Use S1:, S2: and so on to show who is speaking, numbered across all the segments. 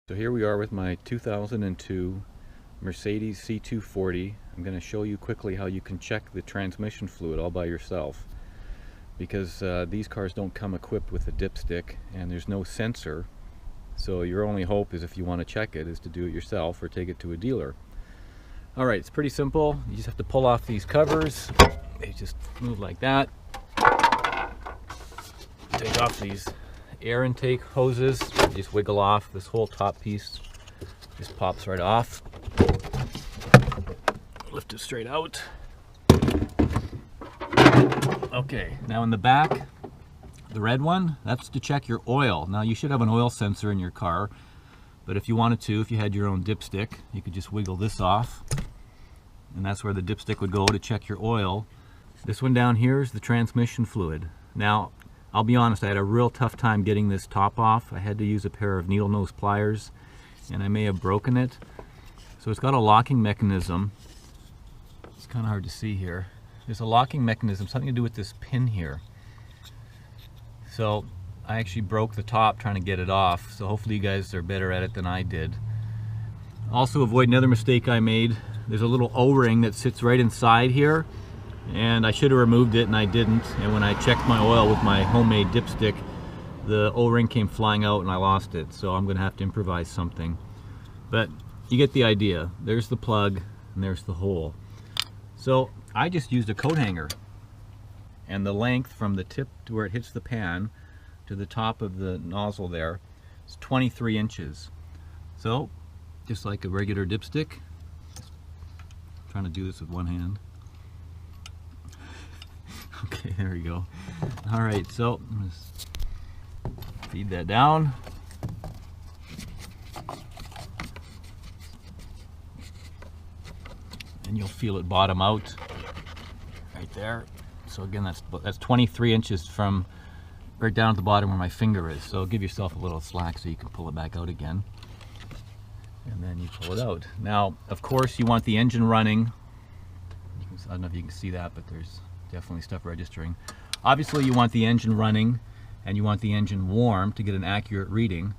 S1: So here we are with my 2002 Mercedes C240. I'm going to show you quickly how you can check the transmission fluid all by yourself, because these cars don't come equipped with a dipstick and there's no sensor. So your only hope is, if you want to check it, is to do it yourself or take it to a dealer. Alright, it's pretty simple. You just have to pull off these covers. They just move like that. Take off these air intake hoses, just wiggle off. This whole top piece just pops right off. Lift it straight out. Okay, now in the back, the red one, that's to check your oil. Now you should have an oil sensor in your car, but if you wanted to, if you had your own dipstick, you could just wiggle this off, and that's where the dipstick would go to check your oil. This one down here is the transmission fluid. Now, I'll be honest, I had a real tough time getting this top off. I had to use a pair of needle nose pliers, and I may have broken it. So it's got a locking mechanism. It's kind of hard to see here. There's a locking mechanism, something to do with this pin here. So I actually broke the top trying to get it off, so hopefully you guys are better at it than I did. Also, avoid another mistake I made. There's a little O-ring that sits right inside here, and I should have removed it and I didn't, and when I checked my oil with my homemade dipstick, the O-ring came flying out and I lost it, so I'm gonna have to improvise something. But you get the idea. There's the plug and there's the hole. So I just used a coat hanger, and the length from the tip to where it hits the pan to the top of the nozzle there is 23 inches. So just like a regular dipstick, I'm trying to do this with one hand. Okay, there we go. All right, so just feed that down. And you'll feel it bottom out right there. So again, that's 23 inches from right down at the bottom where my finger is. So give yourself a little slack so you can pull it back out again. And then you pull it out. Now, of course, you want the engine running. I don't know if you can see that, but there's definitely stuff registering. Obviously you want the engine running and you want the engine warm to get an accurate reading,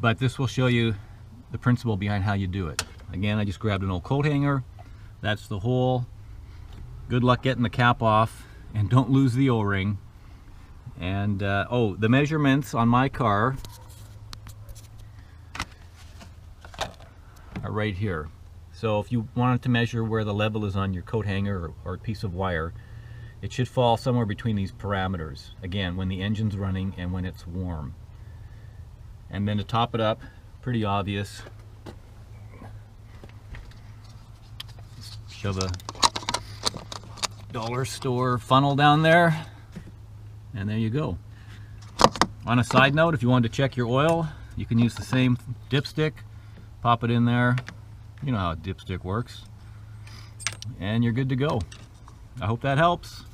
S1: but this will show you the principle behind how you do it. Again, I just grabbed an old coat hanger. That's the hole. Good luck getting the cap off, and don't lose the O-ring. And oh, the measurements on my car are right here. So if you wanted to measure where the level is on your coat hanger or a piece of wire, it should fall somewhere between these parameters. Again, when the engine's running and when it's warm. And then to top it up, pretty obvious, shove a dollar store funnel down there, and there you go. On a side note, if you wanted to check your oil, you can use the same dipstick, pop it in there. You know how a dipstick works, and you're good to go. I hope that helps.